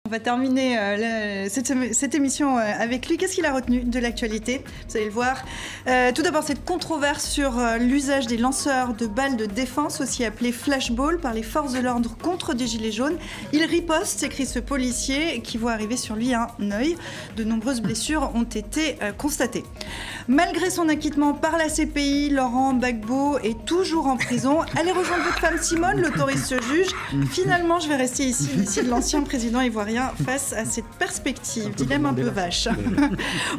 On va terminer cette émission avec lui. Qu'est-ce qu'il a retenu de l'actualité? Vous allez le voir. Tout d'abord, cette controverse sur l'usage des lanceurs de balles de défense, aussi appelés flashballs, par les forces de l'ordre contre des gilets jaunes. Il riposte, écrit ce policier, qui voit arriver sur lui un œil. De nombreuses blessures ont été constatées. Malgré son acquittement par la CPI, Laurent Gbagbo est toujours en prison. Allez rejoindre votre femme Simone, l'autorise ce juge. Finalement, je vais rester ici, de l'ancien président ivoirien, face à cette perspective. Dilemme un peu vache.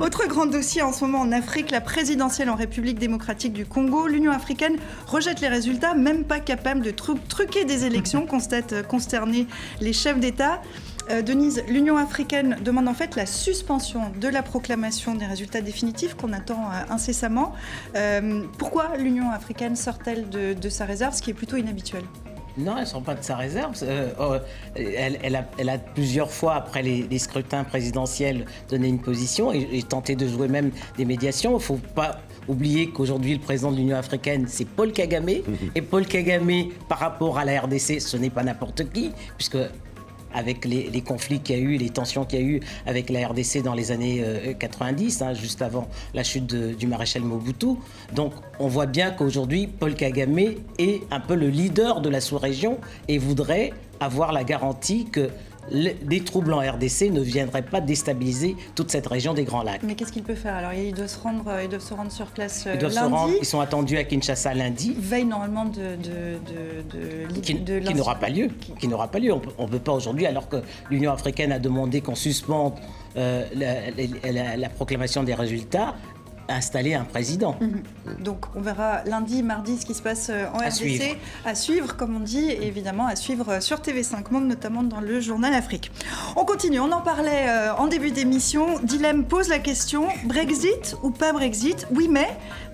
Autre grand dossier en ce moment en Afrique, la présidentielle en République démocratique du Congo. L'Union africaine rejette les résultats, même pas capable de truquer des élections, constate consternés les chefs d'État. Denise, l'Union africaine demande en fait la suspension de la proclamation des résultats définitifs qu'on attend incessamment. Pourquoi l'Union africaine sort-elle de sa réserve, ce qui est plutôt inhabituel? Non, elles ne sont pas de sa réserve. Elle a plusieurs fois, après les scrutins présidentiels, donné une position et tenté de jouer même des médiations. Il ne faut pas oublier qu'aujourd'hui, le président de l'Union africaine, c'est Paul Kagame. Et Paul Kagame, par rapport à la RDC, ce n'est pas n'importe qui, puisque avec les conflits qu'il y a eu, les tensions qu'il y a eu avec la RDC dans les années 90, juste avant la chute du maréchal Mobutu. Donc on voit bien qu'aujourd'hui, Paul Kagame est un peu le leader de la sous-région et voudrait avoir la garantie que des troubles en RDC ne viendraient pas déstabiliser toute cette région des Grands Lacs. Mais qu'est-ce qu'il peut faire? Alors, ils doivent se rendre sur place lundi. Ils sont attendus à Kinshasa lundi. Veille normalement qui n'aura pas lieu. Qui n'aura pas lieu. On ne peut pas aujourd'hui, alors que l'Union africaine a demandé qu'on suspende la proclamation des résultats, installer un président. Donc on verra lundi, mardi ce qui se passe en RDC. À suivre, comme on dit, et évidemment à suivre sur TV5 Monde, notamment dans le journal Afrique. On continue, on en parlait en début d'émission. Dilemme pose la question, Brexit ou pas Brexit? Oui mais,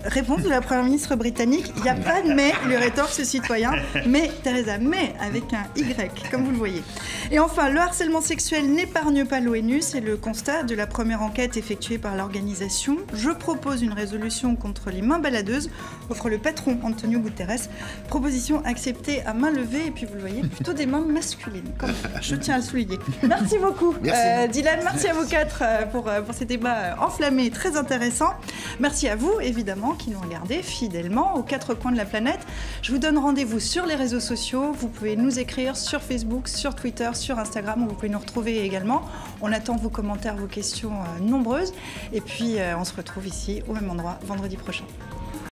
réponse de la Première ministre britannique, il n'y a pas de mais, lui rétorque ce citoyen, mais Theresa May avec un Y, comme vous le voyez. Et enfin, le harcèlement sexuel n'épargne pas l'ONU, c'est le constat de la première enquête effectuée par l'organisation. Je propose une résolution contre les mains baladeuses, offre le patron Antonio Guterres. Proposition acceptée à main levée, et puis vous le voyez, plutôt des mains masculines. Je tiens à le souligner. Merci beaucoup, Dylan. Merci à vous quatre pour ces débats enflammés, très intéressants. Merci à vous, évidemment, qui nous regardez fidèlement aux quatre coins de la planète. Je vous donne rendez-vous sur les réseaux sociaux. Vous pouvez nous écrire sur Facebook, sur Twitter, sur Instagram, où vous pouvez nous retrouver également. On attend vos commentaires, vos questions nombreuses. Et puis, on se retrouve ici au même endroit vendredi prochain.